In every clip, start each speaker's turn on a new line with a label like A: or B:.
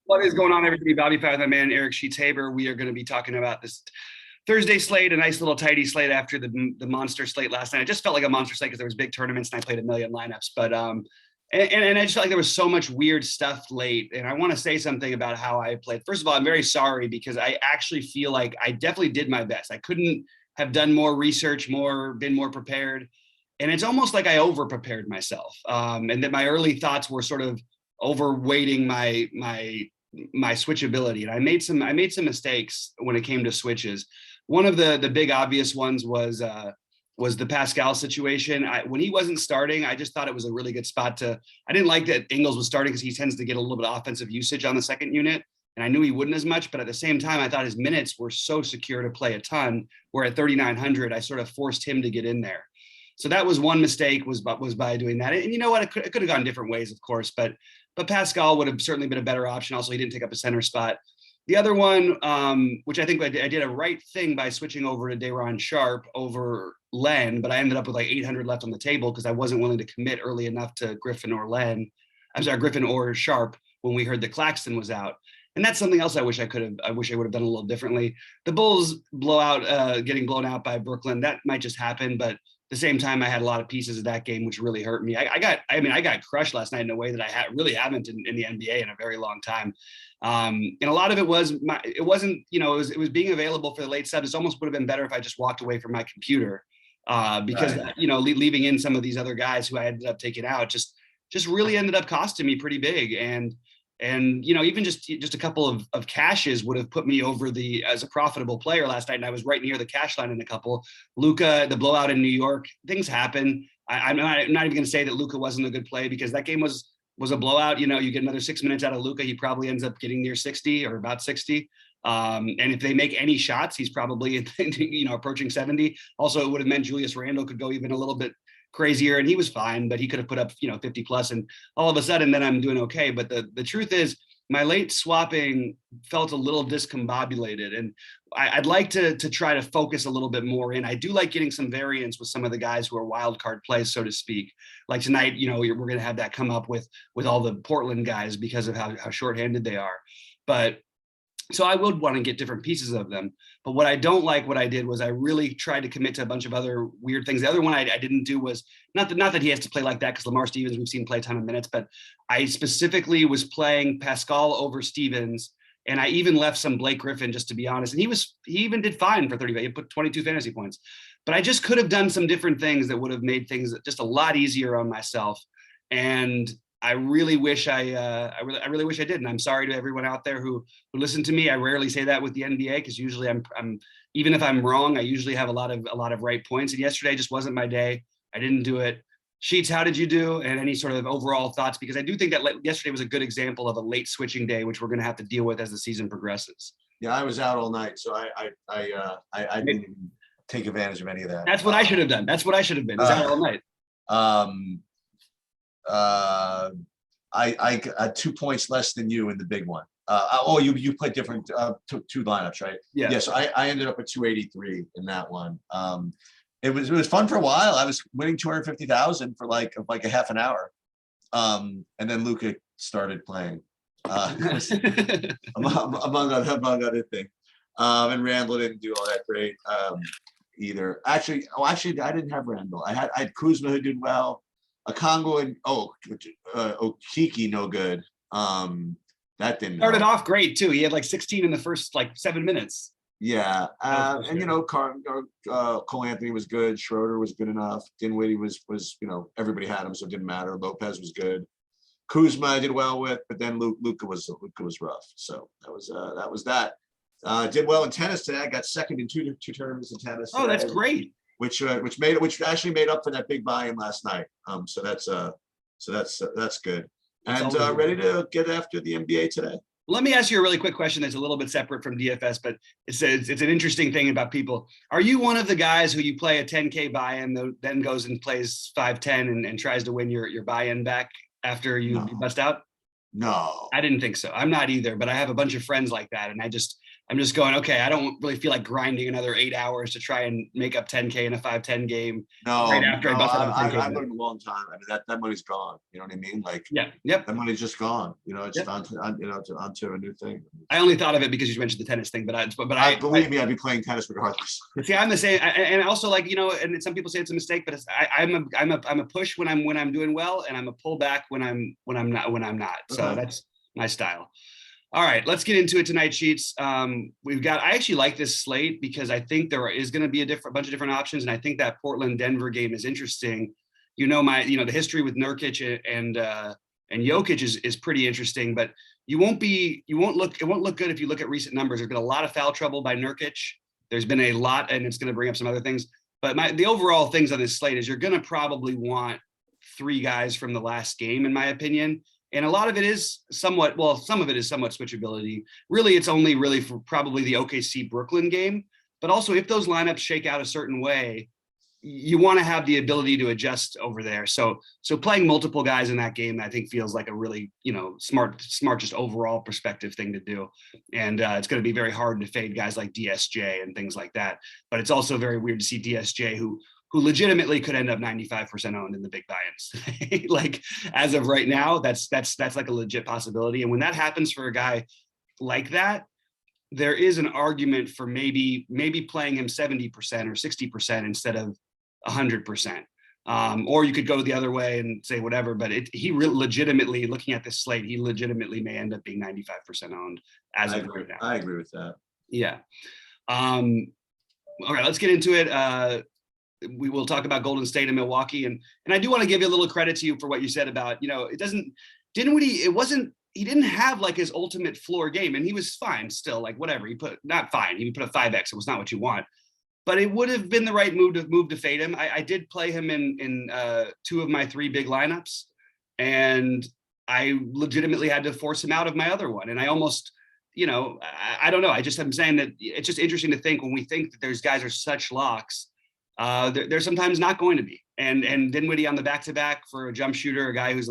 A: What is going on, everybody? BobbyFi with my man Eric Sheets-Haber. We are going to be talking about this Thursday slate, a nice little tidy slate after the monster slate last night. It just felt like a monster slate because there was big tournaments and I played a million lineups. But and I just felt like there was so much weird stuff late. And I want to say something about how I played. First of all, I'm very sorry because I actually feel like I definitely did my best. I couldn't have done more research, been more prepared. And it's almost like I over prepared myself, and that my early thoughts were sort of overweighting my switchability, and I made some mistakes when it came to switches. One of the big obvious ones was the Pascal situation. When he wasn't starting, I just thought it was a really good spot to. I didn't like that Ingles was starting because he tends to get a little bit of offensive usage on the second unit, and I knew he wouldn't as much. But at the same time, I thought his minutes were so secure to play a ton. Where at 3,900, I sort of forced him to get in there. So that was one mistake was by doing that. And you know what? It could have gone different ways, of course, but Pascal would have certainly been a better option. Also, he didn't take up a center spot. The other one, which I think I did a right thing by switching over to Day'Ron Sharp over Len, but I ended up with like 800 left on the table because I wasn't willing to commit early enough to Griffin or Griffin or Sharp when we heard that Claxton was out. And that's something else I wish I would have done a little differently. The Bulls getting blown out by Brooklyn, that might just happen, but at the same time, I had a lot of pieces of that game, which really hurt me. I got crushed last night in a way that I really haven't in the NBA in a very long time. And a lot of it was it wasn't, it was being available for the late subs. It almost would have been better if I just walked away from my computer because, right. Leaving in some of these other guys who I ended up taking out just really ended up costing me pretty big. And even just a couple of cashes would have put me over as a profitable player last night, and I was right near the cash line in a couple. Luka, the blowout in New York, things happen. I'm not even going to say that Luka wasn't a good play because that game was a blowout. You get another 6 minutes out of Luka, he probably ends up getting near 60 or about 60. And if they make any shots, he's probably approaching 70. Also, it would have meant Julius Randle could go even a little bit crazier, and he was fine, but he could have put up 50 plus, and all of a sudden then I'm doing okay. But the truth is my late swapping felt a little discombobulated, and I'd like to try to focus a little bit more in. I do like getting some variance with some of the guys who are wild card plays, so to speak. Like tonight, we're going to have that come up with all the Portland guys because of how shorthanded they are. But so I would want to get different pieces of them. But what I don't like, what I did was I really tried to commit to a bunch of other weird things. The other one I didn't do was not that he has to play like that because Lamar Stevens, we've seen play a ton of minutes, but I specifically was playing Pascal over Stevens. And I even left some Blake Griffin, just to be honest. And he even did fine for 30. He put 22 fantasy points. But I just could have done some different things that would have made things just a lot easier on myself. And I really wish I really wish I did. And I'm sorry to everyone out there who listened to me. I rarely say that with the NBA because usually I'm even if I'm wrong, I usually have a lot of right points. And yesterday just wasn't my day. I didn't do it. Sheets, how did you do? And any sort of overall thoughts? Because I do think that yesterday was a good example of a late switching day, which we're going to have to deal with as the season progresses.
B: Yeah, I was out all night, so I didn't take advantage of any of that.
A: That's what I should have done. That's what I should have been. Out all night.
B: I got 2 points less than you in the big one. You played different two lineups, right?
A: Yeah.
B: Yeah. So I ended up at 283 in that one. It was fun for a while. I was winning 250,000 for like a half an hour, and then Luka started playing. Among other things, and Randall didn't do all that great either. Actually, I didn't have Randall. I had Kuzma who did well. Okongwu and Okiki no good. That didn't
A: started off great too. He had like 16 in the first 7 minutes.
B: Yeah, and Cole Anthony was good. Schroeder was good enough. Dinwiddie was everybody had him, so it didn't matter. Lopez was good. Kuzma I did well with, but then Luka was rough. So that was that. Did well in tennis today. I got second in two tournaments in tennis.
A: Oh, that's great.
B: Which actually made up for that big buy-in last night. So that's good. And ready to get after the NBA today.
A: Let me ask you a really quick question that's a little bit separate from DFS, but it's an interesting thing about people. Are you one of the guys who you play a 10K buy-in, then goes and plays 5-10 and tries to win your buy-in back after you bust out?
B: No.
A: I didn't think so. I'm not either, but I have a bunch of friends like that. And I'm just going, okay, I don't really feel like grinding another 8 hours to try and make up 10K in a 5-10 game right after I bust out of a 10K.
B: I've learned a long time. I mean, that money's gone. You know what I mean? Like,
A: yeah, yep.
B: That money's just gone. You know, it's
A: Yep.
B: onto a new thing.
A: I only thought of it because you mentioned the tennis thing, but I
B: believe me, I'd be playing tennis regardless.
A: See, I'm the same, and also, like, you know, and some people say it's a mistake, but I'm a push when I'm doing well, and I'm a pull back when I'm not. So
B: Okay.
A: that's my style. All right, let's get into it tonight, Sheets. I actually like this slate because I think there is going to be a bunch of different options, and I think that Portland-Denver game is interesting. The history with Nurkic and Jokic is pretty interesting, but it won't look good if you look at recent numbers. There's been a lot of foul trouble by Nurkic. There's been a lot, and it's going to bring up some other things. But the overall things on this slate is you're going to probably want 3 guys from the last game, in my opinion. And a lot of it is some of it is somewhat switchability. Really, it's only really for probably the OKC Brooklyn game. But also, if those lineups shake out a certain way, you want to have the ability to adjust over there. So playing multiple guys in that game, I think, feels like a really, smart, just overall perspective thing to do. And it's going to be very hard to fade guys like DSJ and things like that. But it's also very weird to see DSJ, who legitimately could end up 95% owned in the big buy-ins. Like, as of right now, that's like a legit possibility. And when that happens for a guy like that, there is an argument for maybe playing him 70% or 60% instead of 100%. Or you could go the other way and say whatever, but legitimately, looking at this slate, he legitimately may end up being 95% owned as of right now.
B: I agree with that.
A: Yeah. All right, let's get into it. We will talk about Golden State and Milwaukee, and I do want to give you a little credit to you for what you said about, he didn't have like his ultimate floor game, and he was fine still, like whatever. He put a 5X. It was not what you want, but it would have been the right move to fade him. I did play him in 2 of my 3 big lineups, and I legitimately had to force him out of my other one. And I almost, I don't know. I'm saying that it's just interesting to think when we think that there's guys are such locks. They're sometimes not going to be. And Dinwiddie on the back-to-back for a jump shooter, a guy who's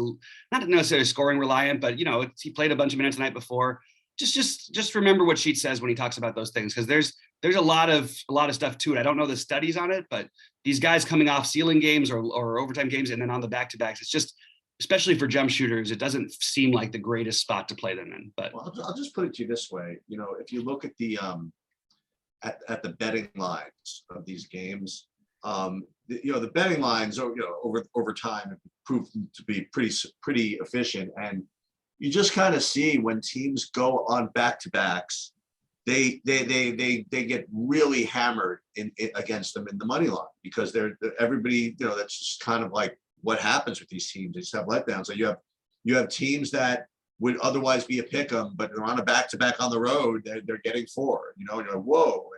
A: not necessarily scoring reliant, but he played a bunch of minutes the night before. Just remember what Sheets says when he talks about those things, because there's a lot of stuff to it. I don't know the studies on it, but these guys coming off ceiling games or overtime games and then on the back-to-backs, it's just, especially for jump shooters, it doesn't seem like the greatest spot to play them in. But
B: I'll just put it to you this way: if you look at the at the betting lines of these games. The betting lines over time have proved to be pretty efficient, and you just kind of see when teams go on back-to-backs, they get really hammered against them in the money line, because everybody, that's just kind of like what happens with these teams. They just have letdowns. So you have teams that would otherwise be a pick 'em, but they're on a back-to-back on the road. They're getting 4. You're like, whoa.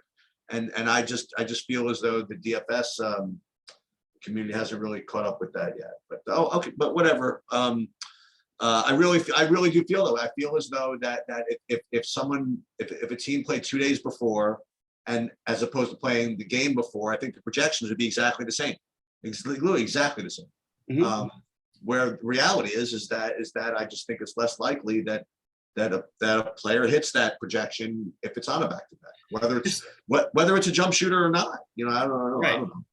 B: And I just feel as though the DFS community hasn't really caught up with that yet. But okay, but whatever. I really do feel though. I feel as though that if a team played 2 days before, and as opposed to playing the game before, I think the projections would be exactly the same, literally exactly the same. Mm-hmm. Where the reality is that I just think it's less likely that a player hits that projection if it's on a back-to-back, whether it's a jump shooter or not. I don't know.
A: Right.
B: I don't know.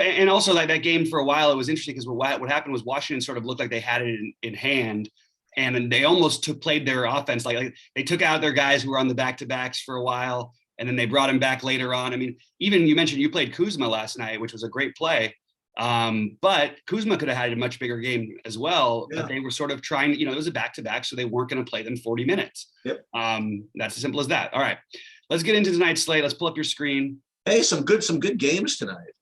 A: And also, like, that game for a while, it was interesting because what happened was Washington sort of looked like they had it in hand, and they almost played their offense like they took out their guys who were on the back-to-backs for a while, and then they brought him back later on. I mean, even you mentioned you played Kuzma last night, which was a great play. But Kuzma could have had a much bigger game as well, yeah. But they were sort of trying, it was a back-to-back, so they weren't going to play them 40 minutes.
B: Yep.
A: That's as simple as that. All right, let's get into tonight's slate. Let's pull up your screen.
B: Hey, some good games tonight.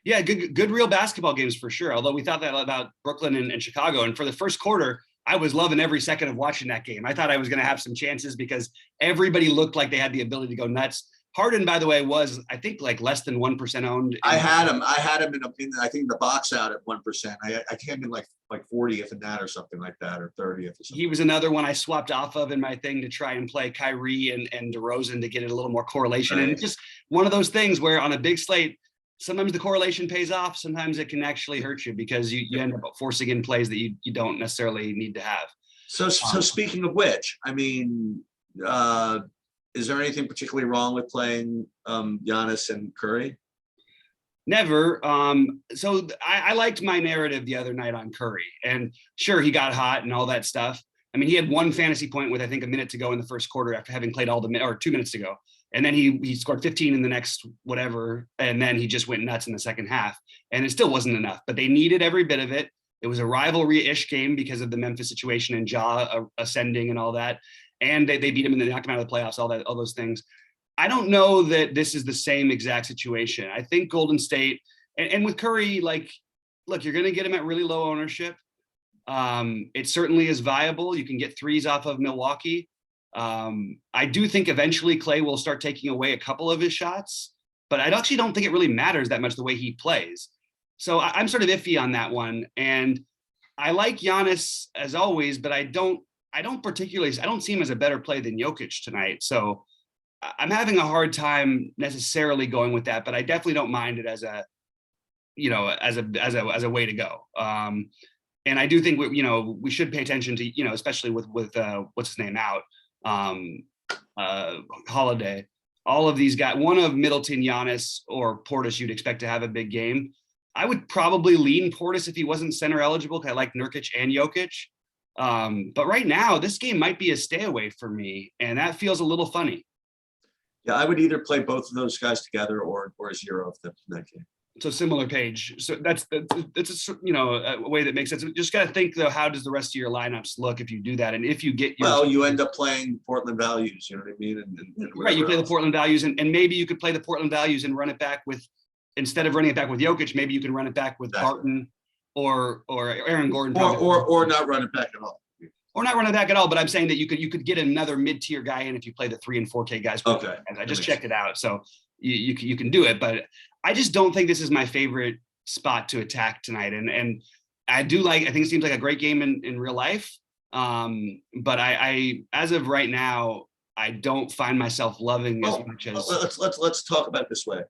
A: Yeah, good real basketball games for sure. Although we thought that about Brooklyn and Chicago. And for the first quarter, I was loving every second of watching that game. I thought I was going to have some chances because everybody looked like they had the ability to go nuts. Harden, by the way, was, I think, like less than 1% owned.
B: I had him in I think the box out at 1%. I came in like 40th in that or something like that, or 30th or something.
A: He was another one I swapped off of in my thing to try and play Kyrie and DeRozan to get it a little more correlation. Right. And it's just one of those things where on a big slate, sometimes the correlation pays off. Sometimes it can actually hurt you because you end up forcing in plays that you don't necessarily need to have.
B: So speaking of which, I mean, is there anything particularly wrong with playing Giannis and Curry?
A: Never. So I liked my narrative the other night on Curry, and sure, he got hot and all that stuff. I mean, he had one fantasy point with I think a minute to go in the first quarter after having played all the or 2 minutes to go, and then he scored 15 in the next whatever, and then he just went nuts in the second half, and it still wasn't enough. But they needed every bit of it. It was a rivalry-ish game because of the Memphis situation and Ja ascending and all that, and they beat him and they knocked him out of the playoffs. All those things. I don't know that this is the same exact situation. I think Golden State and with Curry, like, look, you're going to get him at really low ownership. It certainly is viable. You can get threes off of Milwaukee. I do think eventually Clay will start taking away a couple of his shots, but I actually don't think it really matters that much the way he plays. So I'm sort of iffy on that one. And I like Giannis as always, but I don't see him as a better play than Jokic tonight. So I'm having a hard time necessarily going with that, but I definitely don't mind it as a way to go. And I do think we should pay attention to, especially with what's his name out, Holiday, all of these guys, one of Middleton, Giannis, or Portis, you'd expect to have a big game. I would probably lean Portis if he wasn't center eligible, because I like Nurkic and Jokic. But right now, this game might be a stay away for me, and that feels a little funny.
B: Yeah, I would either play both of those guys together or a zero of them in that game.
A: So similar page. So that's a way that makes sense. Just got to think though, how does the rest of your lineups look if you do that? And if you get
B: you end up playing Portland values, you know what I mean? And
A: right, you play the Portland values, and maybe you could play the Portland values and run it back with, instead of running it back with Jokic, maybe you can run it back with Barton or Aaron Gordon,
B: or not run it back at all.
A: Or not run it back at all, but I'm saying that you could get another mid-tier guy in if you play the 3 and 4K guys.
B: Okay.
A: I just checked it out, so you can do it, but I just don't think this is my favorite spot to attack tonight. And I think it seems like a great game in real life. But I as of right now, I don't find myself loving as much as.
B: Let's talk about it this way.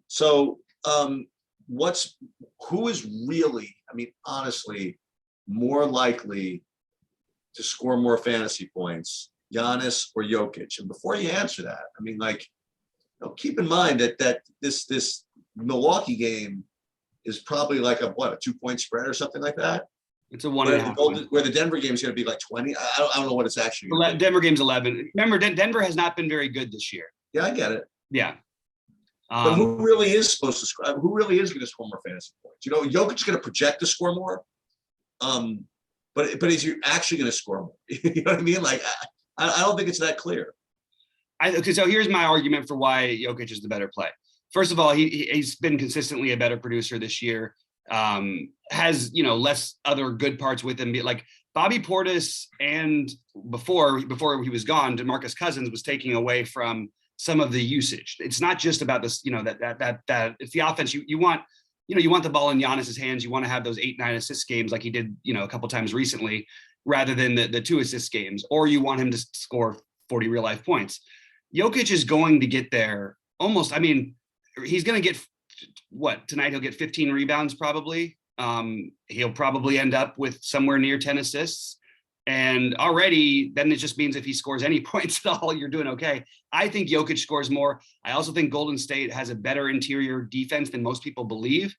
B: So who is really, I mean, honestly, more likely to score more fantasy points, Giannis or Jokic? And before you answer that, I mean, keep in mind that this Milwaukee game is probably like a 2-point spread or something like that.
A: It's a 1.5.
B: Where the Denver game is going to be like 20. I don't know what it's actually.
A: Denver game's 11. Remember, Denver has not been very good this year.
B: Yeah, I get it.
A: Yeah.
B: But who really is supposed to score? Who really is going to score more fantasy points? Jokic's going to project to score more. But is you actually going to score more? You know what I mean? I don't think it's that clear.
A: Okay, so here's my argument for why Jokic is the better play. First of all, he's been consistently a better producer this year. Has less other good parts with him. Like Bobby Portis, and before he was gone, DeMarcus Cousins was taking away from some of the usage. It's not just about this, that it's the offense. You want the ball in Giannis's hands. You want to have those 8-9 assist games like he did, a couple times recently, rather than the 2 assist games, or you want him to score 40 real life points. Jokic is going to get there almost. I mean, he's going to get tonight. He'll get 15 rebounds probably. He'll probably end up with somewhere near 10 assists. And already, then it just means if he scores any points at all, you're doing okay. I think Jokic scores more. I also think Golden State has a better interior defense than most people believe.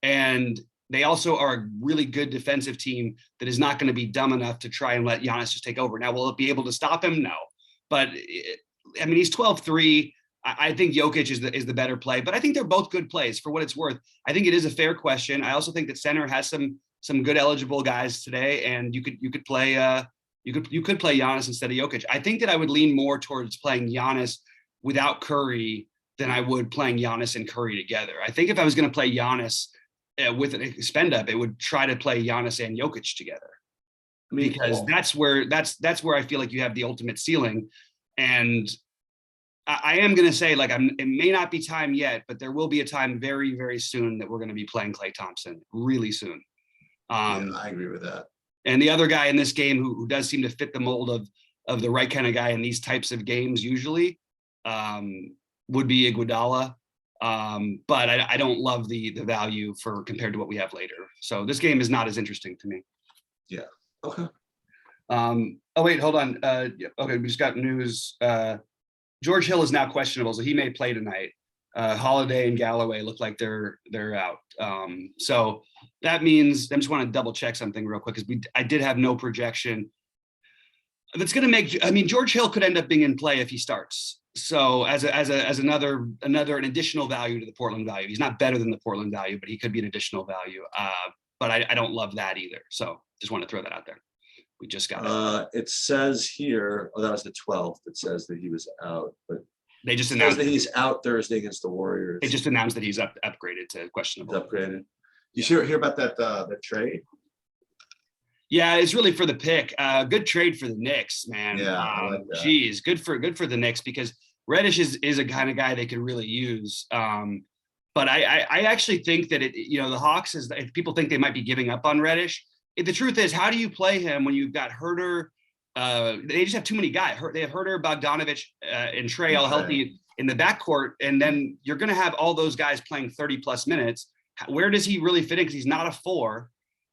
A: And they also are a really good defensive team that is not going to be dumb enough to try and let Giannis just take over. Now, will it be able to stop him? No. But, I mean, he's 12-3. I think Jokic is the better play. But I think they're both good plays for what it's worth. I think it is a fair question. I also think that center has some good eligible guys today, and you could play Giannis instead of Jokic. I think that I would lean more towards playing Giannis without Curry than I would playing Giannis and Curry together. I think if I was going to play Giannis with an expend up, it would try to play Giannis and Jokic together, because that's where I feel like you have the ultimate ceiling. And I am going to say, it may not be time yet, but there will be a time very, very soon that we're going to be playing Klay Thompson really soon.
B: Yeah, I agree with that.
A: And the other guy in this game who does seem to fit the mold of the right kind of guy in these types of games usually would be Iguodala. But I don't love the value compared to what we have later. So this game is not as interesting to me.
B: Yeah. Okay.
A: Oh wait, hold on. Okay, we just got news. George Hill is now questionable, so he may play tonight. Holiday and Galloway look like they're out. So that means I just want to double check something real quick because I did have no projection. That's going to make. I mean, George Hill could end up being in play if he starts. So as another an additional value to the Portland value. He's not better than the Portland value, but he could be an additional value. But I don't love that either. So just want to throw that out there. We just got it.
B: It says here, that was the 12th. It says that he was out, but
A: they just announced
B: that he's out Thursday against the Warriors.
A: They just announced that he's upgraded to questionable.
B: He's upgraded. You hear about that trade?
A: Yeah, it's really for the pick. Good trade for the Knicks, man.
B: Yeah, I like that.
A: Geez, good for the Knicks because Reddish is a kind of guy they could really use. But I actually think that the Hawks if people think they might be giving up on Reddish. The truth is, how do you play him when you've got Herter? They just have too many guys. They have Herter, Bogdanovich, and Trey all healthy in the backcourt, and then you're going to have all those guys playing 30 plus minutes. Where does he really fit in? Because he's not a 4,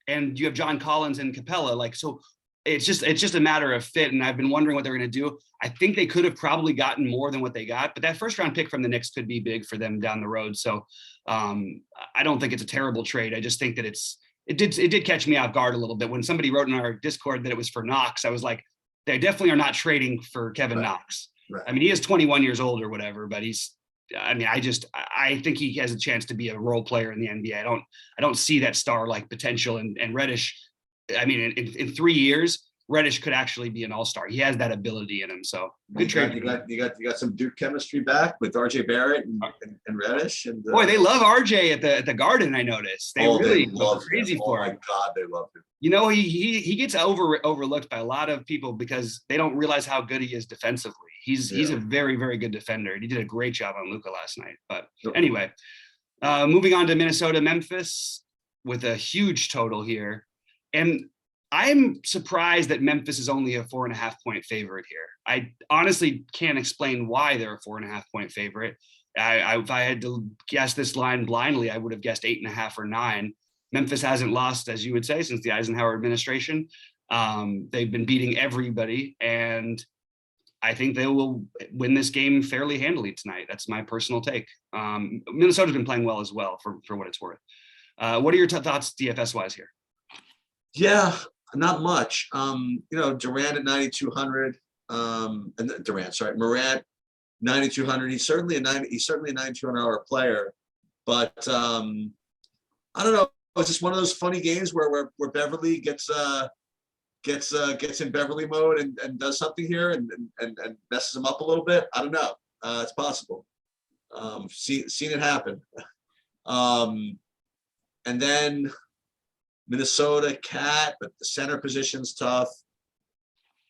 A: and you have John Collins and Capella. So it's just a matter of fit. And I've been wondering what they're going to do. I think they could have probably gotten more than what they got, but that first round pick from the Knicks could be big for them down the road. So I don't think it's a terrible trade. I just think that it did catch me off guard a little bit when somebody wrote in our Discord that it was for Knox. I was like, they definitely are not trading for Kevin Knox.
B: Right.
A: I mean, he is 21 years old or whatever, but I think he has a chance to be a role player in the NBA. I don't see that star-like potential and Reddish. I mean, in 3 years, Reddish could actually be an all-star. He has that ability in him. So good trade.
B: You got some Duke chemistry back with RJ Barrett and Reddish. And
A: boy, they love RJ at the Garden. I noticed they really go crazy for him.
B: Oh my God, they love him.
A: He gets overlooked by a lot of people because they don't realize how good he is defensively. He's a very, very good defender. He did a great job on Luka last night. But anyway, moving on to Minnesota, Memphis with a huge total here. And I'm surprised that Memphis is only a 4.5 point favorite here. I honestly can't explain why they're a 4.5 point favorite. If I had to guess this line blindly, I would have guessed 8.5 or 9. Memphis hasn't lost, as you would say, since the Eisenhower administration. They've been beating everybody, and I think they will win this game fairly handily tonight. That's my personal take. Minnesota's been playing well as well, for what it's worth. What are your thoughts DFS-wise here?
B: Yeah, not much. Durant at 9,200. Morant 9,200. He's certainly a $9,200 player, but I don't know. It's just one of those funny games where Beverly gets in Beverly mode and does something here and messes him up a little bit. I don't know. It's possible. Seen it happen. And then Minnesota Cat, but the center position's tough.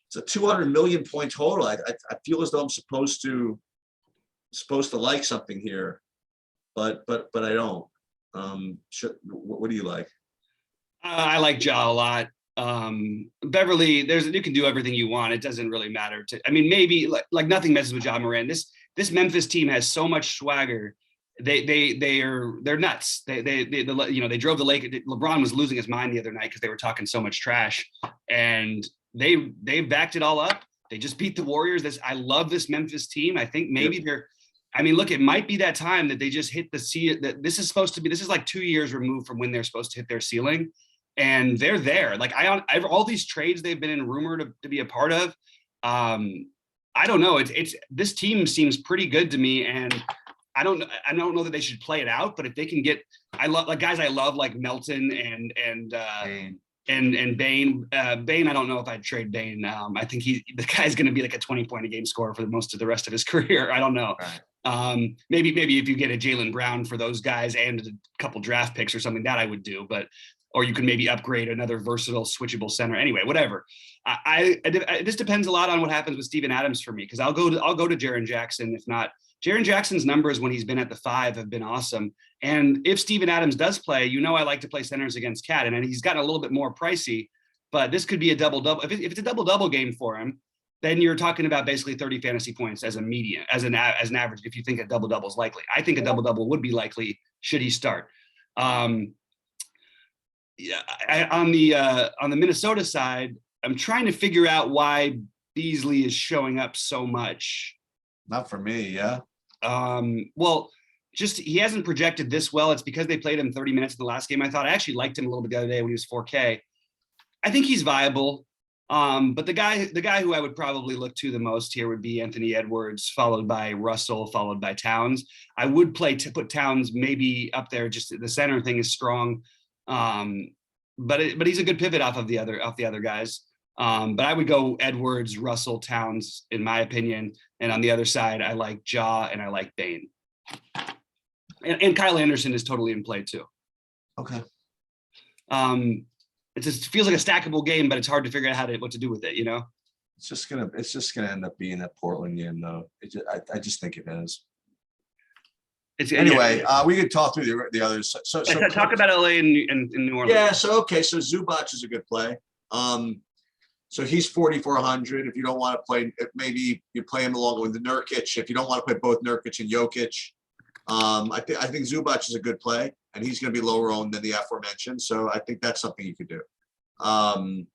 B: It's a 200 million point total. I feel as though I'm supposed to like something here, but I don't. What do you like?
A: I like Ja a lot. Beverly, you can do everything you want. It doesn't really matter. Maybe like nothing messes with Ja Morant. This Memphis team has so much swagger. They're nuts. They drove the Lakers. LeBron was losing his mind the other night because they were talking so much trash, and they backed it all up. They just beat the Warriors. I love this Memphis team. I think maybe it might be that time that they just hit the ceiling. That this is like 2 years removed from when they're supposed to hit their ceiling, and they're there. Like all these trades they've been in rumored to be a part of. I don't know. It's this team seems pretty good to me, and I don't know that they should play it out, but if they can get, I love like Melton and Bane. Bane, I don't know if I'd trade Bane. I think the guy's going to be like a 20 point a game scorer for most of the rest of his career. I don't know. Right. Maybe if you get a Jaylen Brown for those guys and a couple draft picks or something, that I would do. Or you can maybe upgrade another versatile switchable center. Anyway, whatever. This depends a lot on what happens with Steven Adams for me, because I'll go to Jaren Jackson. If not, Jaren Jackson's numbers when he's been at the 5 have been awesome. And if Steven Adams does play, I like to play centers against Cat, and he's gotten a little bit more pricey, but this could be a double-double. If it's a double-double game for him, then you're talking about basically 30 fantasy points as a median, as an average, if you think a double-double is likely. I think a double-double would be likely should he start. On the Minnesota side, I'm trying to figure out why Beasley is showing up so much.
B: Not for me. Yeah.
A: Well, just he hasn't projected this well. It's because they played him 30 minutes in the last game. I thought I actually liked him a little bit the other day when he was 4K. I think he's viable. But the guy who I would probably look to the most here would be Anthony Edwards, followed by Russell, followed by Towns. I would put Towns maybe up there. Just the center thing is strong, but he's a good pivot off the other guys. But I would go Edwards, Russell, Towns, in my opinion. And on the other side, I like Ja and I like Bain. And Kyle Anderson is totally in play too.
B: Okay.
A: It just feels like a stackable game, but it's hard to figure out what to do with it, you know?
B: It's just gonna end up being a Portland game, though. I just think it is. Anyway, we could talk through the others. So
A: talk about LA and New Orleans.
B: Yeah. So Zubac is a good play. So he's 4,400. If you don't want to play, maybe you play him along with the Nurkic. If you don't want to play both Nurkic and Jokic, I think Zubac is a good play, and he's going to be lower owned than the aforementioned. So I think that's something you could do. On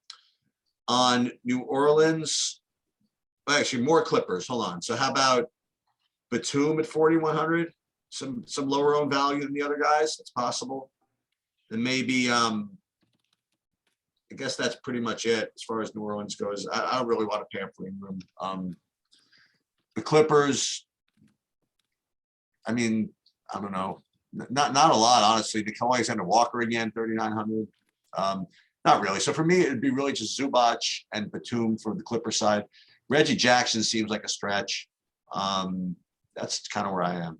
B: New Orleans, actually more Clippers. Hold on. So how about Batum at 4,100? Some lower owned value than the other guys. It's possible. And maybe I guess that's pretty much it as far as New Orleans goes. I don't really want to pay up for Ingram. The Clippers, I mean, I don't know. Not a lot, honestly. Nicole Alexander Walker again, 3,900. Not really. So for me, it'd be really just Zubac and Batum for the Clipper side. Reggie Jackson seems like a stretch. That's kind of where I am.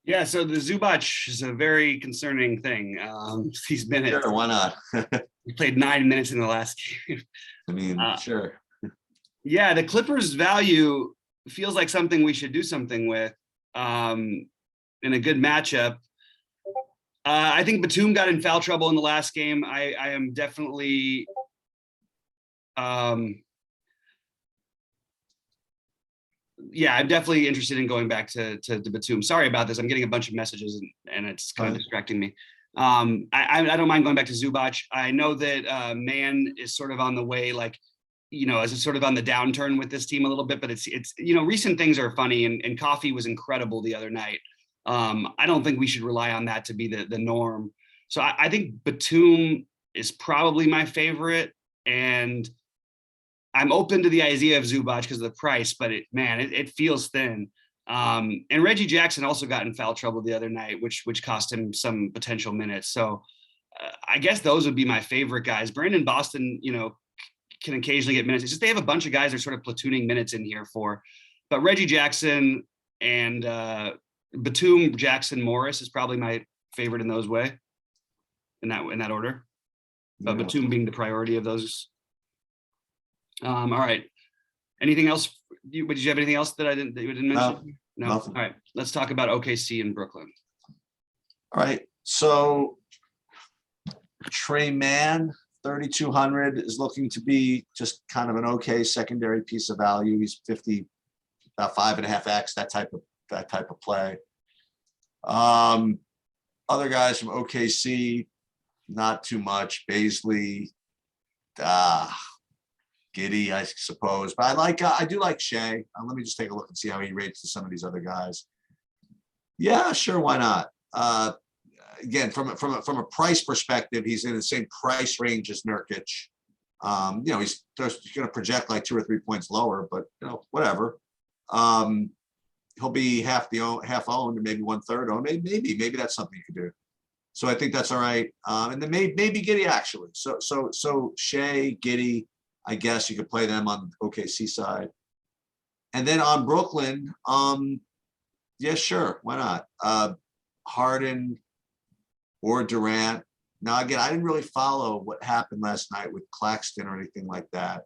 A: Yeah, so the Zubac is a very concerning thing. He's been
B: Sure, why not?
A: He played 9 minutes in the last game.
B: I mean, sure.
A: Yeah, the Clippers' value feels like something we should do something with in a good matchup. I think Batum got in foul trouble in the last game. I am definitely yeah, I'm definitely interested in going back to Batum. Sorry about this. I'm getting a bunch of messages and it's kind of distracting me. I don't mind going back to Zubac. I know that Man is sort of on the way, like, you know, as sort of on the downturn with this team a little bit, but it's you know, recent things are funny, and Coffee was incredible the other night. I don't think we should rely on that to be the norm. So I think Batum is probably my favorite, and I'm open to the idea of Zubac because of the price, but it feels thin. And Reggie Jackson also got in foul trouble the other night, which cost him some potential minutes. So I guess those would be my favorite guys. Brandon Boston, you know, can occasionally get minutes. It's just they have a bunch of guys they're sort of platooning minutes in here for. But Reggie Jackson and Batum, Jackson, Morris is probably my favorite in those way, in that order. But Batum being the priority of those. All right. Anything else? Did you have anything else that you didn't mention? No.
B: Nothing.
A: All right. Let's talk about OKC in Brooklyn.
B: All right. So Trey Mann, 3,200 is looking to be just kind of an okay secondary piece of value. He's 50, about 5.5x, that type of play. Other guys from OKC, not too much. Baisley, Giddy, I suppose, but I do like Shea. Let me just take a look and see how he rates to some of these other guys. Yeah, sure, why not? Again, from a price perspective, he's in the same price range as Nurkic. You know, he's going to project like 2 or 3 points lower, but you know, whatever. He'll be half owned, and maybe 1/3 owned. Maybe that's something you could do. So I think that's all right. And then maybe Giddy actually. So Shea, Giddy. I guess you could play them on the OKC side. And then on Brooklyn, yeah, sure. Why not? Harden or Durant. Now, again, I didn't really follow what happened last night with Claxton or anything like that.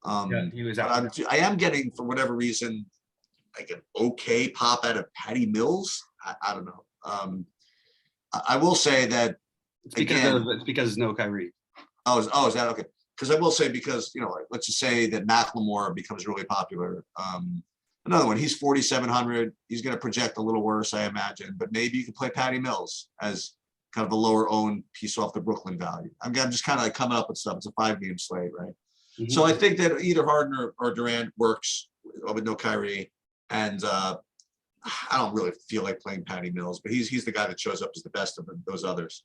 A: Yeah, he was out.
B: I am getting, for whatever reason, like an okay pop out of Patty Mills. I don't know. I will say that
A: it's because no Kyrie.
B: Oh, is that okay? Because I will say, because, you know, like, let's just say that Macklemore becomes really popular. Another one, he's 4,700. He's going to project a little worse, I imagine, but maybe you can play Patty Mills as kind of a lower owned piece off the Brooklyn value. I'm just kind of like coming up with stuff. It's a 5-game slate, right? Mm-hmm. So I think that either Harden or Durant works no Kyrie, and I don't really feel like playing Patty Mills, but he's the guy that shows up as the best of those others.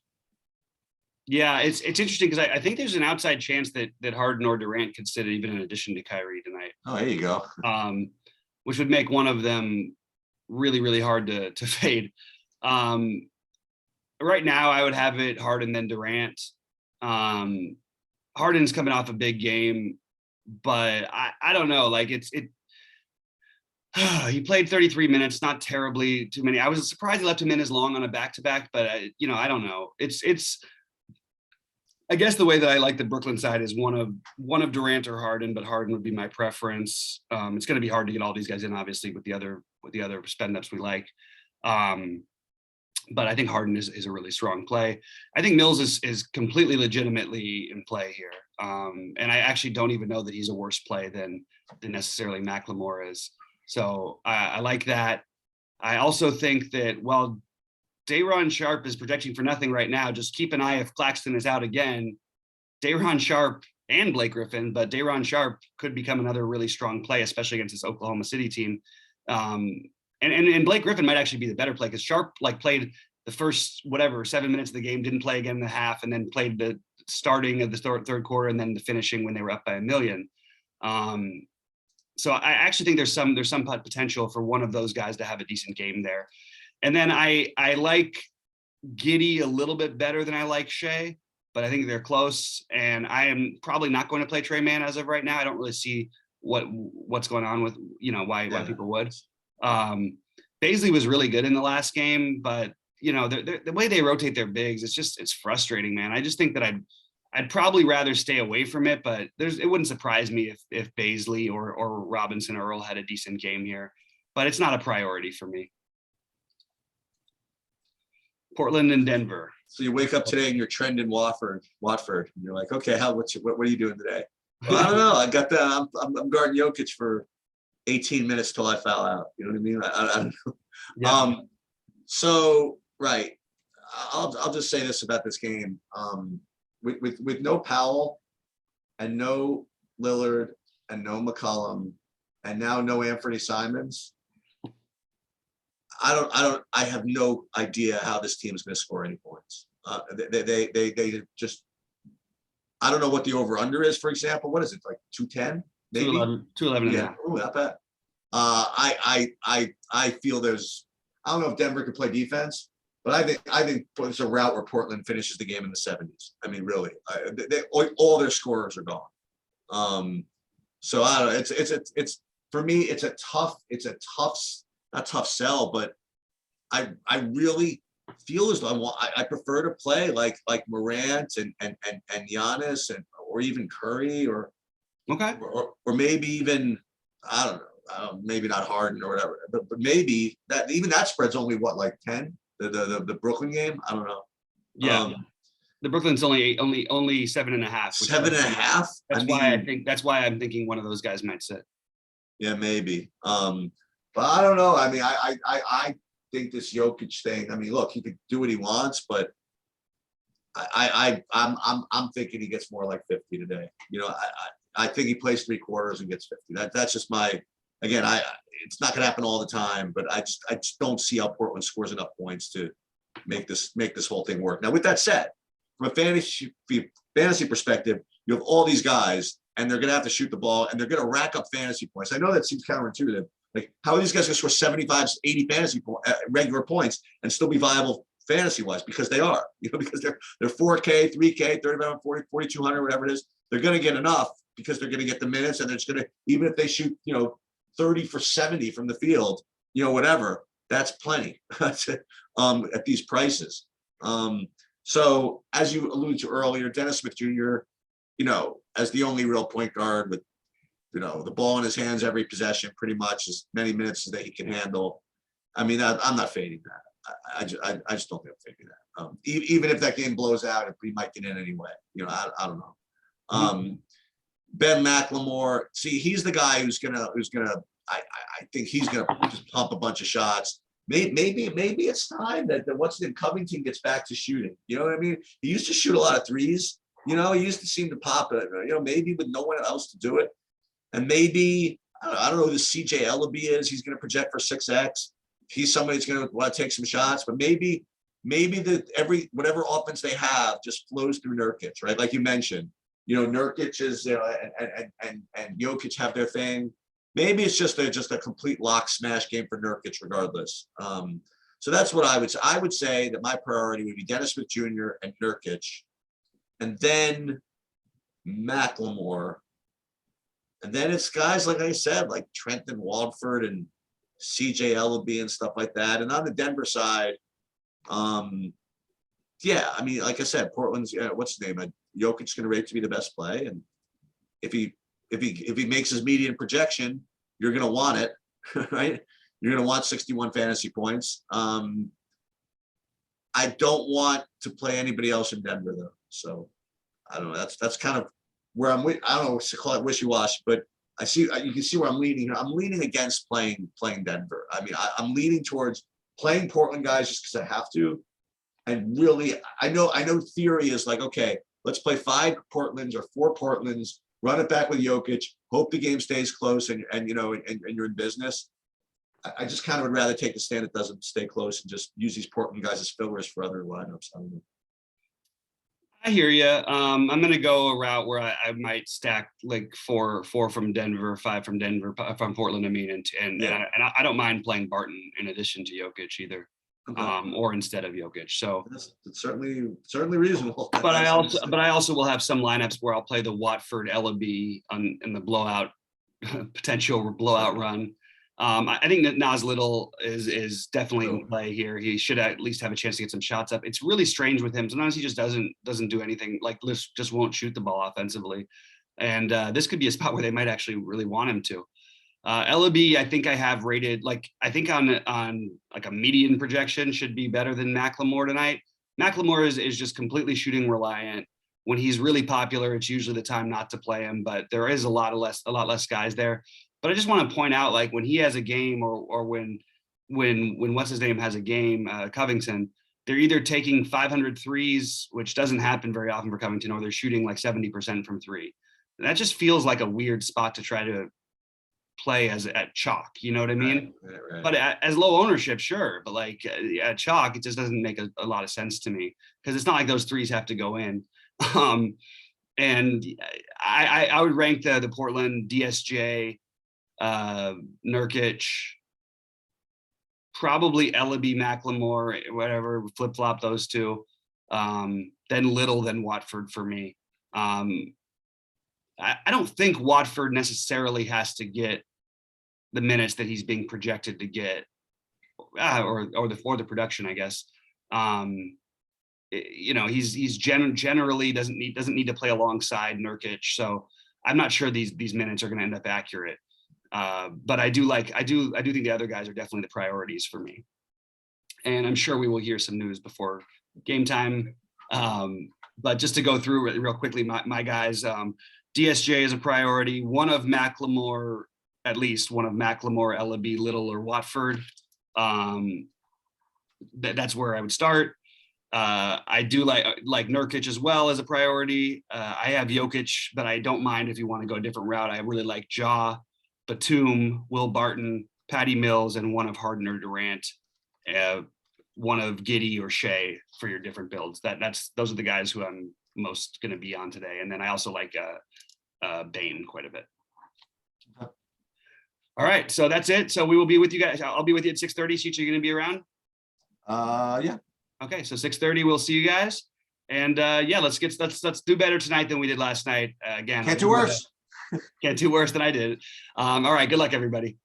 A: Yeah, it's interesting because I think there's an outside chance that Harden or Durant could sit even in addition to Kyrie tonight.
B: Oh, there you go.
A: Which would make one of them really, really hard to fade. Right now, I would have it Harden then Durant. Harden's coming off a big game, but I don't know. Like he played 33 minutes, not terribly too many. I was surprised he left him in as long on a back-to-back, but I don't know. It's I guess the way that I like the Brooklyn side is one of Durant or Harden, but Harden would be my preference. It's going to be hard to get all these guys in, obviously, with the other spend ups we like. But I think Harden is a really strong play. I think Mills is completely legitimately in play here. And I actually don't even know that he's a worse play than necessarily McLemore is. So I like that. I also think that while Day'Ron Sharp is projecting for nothing right now, just keep an eye if Claxton is out again. Day'Ron Sharp and Blake Griffin, but Day'Ron Sharp could become another really strong play, especially against this Oklahoma City team. And Blake Griffin might actually be the better play because Sharp played the first 7 minutes of the game, didn't play again in the half, and then played the starting of the third quarter and then the finishing when they were up by 1 million. So I actually think there's some potential for one of those guys to have a decent game there. And then I like Giddey a little bit better than I like Shea, but I think they're close. And I am probably not going to play Trey Mann as of right now. I don't really see what's going on with, why people would. Baisley was really good in the last game, but the way they rotate their bigs, it's frustrating, man. I just think that I'd probably rather stay away from it, but it wouldn't surprise me if Baisley or Robinson or Earl had a decent game here, but it's not a priority for me. Portland and Denver.
B: So you wake up today and you're trending Watford, and you're like, okay, what are you doing today? Well, I don't know. I'm guarding Jokic for 18 minutes till I foul out. You know what I mean? I don't know. Yeah. So right. I'll just say this about this game. With no Powell and no Lillard and no McCollum and now no Anthony Simons, I have no idea how this team is going to score any points. They just, I don't know what the over under is, for example. What is it, like 210? Maybe
A: 211.
B: Yeah, not bad. I feel I don't know if Denver could play defense, but I think it's a route where Portland finishes the game in the 70s. I mean, really, all their scorers are gone. So I don't know. It's for me, it's a tough, not tough sell, but I really feel as though I prefer to play like Morant and Giannis or even Curry or maybe even, I don't know, maybe not Harden or whatever, but maybe that spread's only what, like 10, the Brooklyn game. I don't know.
A: Yeah. The Brooklyn's only 7.5.
B: 7.5.
A: That's why I'm thinking one of those guys might sit.
B: Yeah, maybe. But I don't know. I mean, I think this Jokic thing. I mean, look, he could do what he wants, but I'm thinking he gets more like 50 today. I think he plays 3 quarters and gets 50. That's just my. Again, it's not going to happen all the time, but I just don't see how Portland scores enough points to make this whole thing work. Now, with that said, from a fantasy perspective, you have all these guys, and they're going to have to shoot the ball, and they're going to rack up fantasy points. I know that seems counterintuitive. Like, how are these guys going to score 75, 80 fantasy regular points and still be viable fantasy-wise? Because they are, because they're 4K, 3K, 35, 40, 4,200, whatever it is. They're going to get enough because they're going to get the minutes, and they're just going to, even if they shoot, 30 for 70 from the field, whatever, that's plenty at these prices. So as you alluded to earlier, Dennis Smith Jr., as the only real point guard with, the ball in his hands every possession, pretty much as many minutes as that he can handle. I mean, I'm not fading that. I just don't think I'm fading that. Even if that game blows out, he might get in anyway. I don't know. Ben McLemore, see, he's the guy who's gonna. I think he's gonna just pump a bunch of shots. Maybe it's time that Covington gets back to shooting. You know what I mean? He used to shoot a lot of threes. He used to seem to pop it. Maybe with no one else to do it, and maybe I don't know who the CJ Ellaby is. He's going to project for 6X. He's somebody who's going to want to take some shots, but maybe whatever offense they have just flows through Nurkic, right? Like you mentioned, Nurkic is, and Jokic have their thing. Maybe it's just a complete lock smash game for Nurkic regardless. So that's what I would say. I would say that my priority would be Dennis Smith Jr. and Nurkic, and then McLemore. And then it's guys, like I said, like Trenton Waldford and CJ Ellaby and stuff like that. And on the Denver side, yeah, I mean, like I said, Portland's what's his name? Jokic's going to rate to be the best play, and if he makes his median projection, you're going to want it, right? You're going to want 61 fantasy points. I don't want to play anybody else in Denver though, so I don't know. That's kind of where I don't know what to call it, wishy-washy, but you can see where I'm leaning here. I'm leaning against playing Denver. I mean, I'm leaning towards playing Portland guys just because I have to. And really, I know theory is like, okay, let's play 5 Portlands or 4 Portlands, run it back with Jokic, hope the game stays close, and you're in business. I just kind of would rather take the stand that doesn't stay close and just use these Portland guys as fillers for other lineups. I don't know.
A: I hear you. I'm going to go a route where I might stack like four from Denver, 5 from Denver, from Portland. I mean, and I don't mind playing Barton in addition to Jokic either,
B: Okay.
A: Or instead of Jokic. So
B: it's certainly reasonable.
A: But I also will have some lineups where I'll play the Watford Ellaby in the blowout potential blowout run. I think that Nas Little is definitely in play here. He should at least have a chance to get some shots up. It's really strange with him. Sometimes he just doesn't do anything. Like just won't shoot the ball offensively. And this could be a spot where they might actually really want him to. Ellaby, I think I have rated, like, I think on like a median projection should be better than McLemore tonight. McLemore is just completely shooting reliant. When he's really popular, it's usually the time not to play him, but there is a lot less guys there. But I just want to point out, like, when he has a game or when what's his name has a game, Covington, they're either taking 500 threes, which doesn't happen very often for Covington, or they're shooting like 70% from 3. And that just feels like a weird spot to try to play at chalk, you know what I mean?
B: Right.
A: But as low ownership, sure, but like at chalk, it just doesn't make a lot of sense to me, because it's not like those threes have to go in. And I would rank the Portland DSJ, Nurkic, probably Ellaby, McLemore, whatever, flip flop those two, then Little, then Watford for me. I don't think Watford necessarily has to get the minutes that he's being projected to get, or the production, I guess. He's generally doesn't need to play alongside Nurkic, so I'm not sure these minutes are going to end up accurate. But I do think the other guys are definitely the priorities for me, and I'm sure we will hear some news before game time. But just to go through real quickly, my guys, DSJ is a priority. One of McLemore, Ellaby, Little, or Watford. That's where I would start. I do like Nurkic as well as a priority. I have Jokic, but I don't mind if you want to go a different route. I really like Ja, Batum, Will Barton, Patty Mills, and one of Harden or Durant, one of Giddey or Shea for your different builds. Those are the guys who I'm most going to be on today. And then I also like Bane quite a bit.
B: Okay.
A: All right, so that's it. So we will be with you guys. I'll be with you at 6:30. Sheets, are you going to be around?
B: Yeah.
A: Okay, so 6:30, we'll see you guys. And let's do better tonight than we did last night. Again,
B: Can't do worse.
A: Can't do worse than I did. All right, good luck, everybody.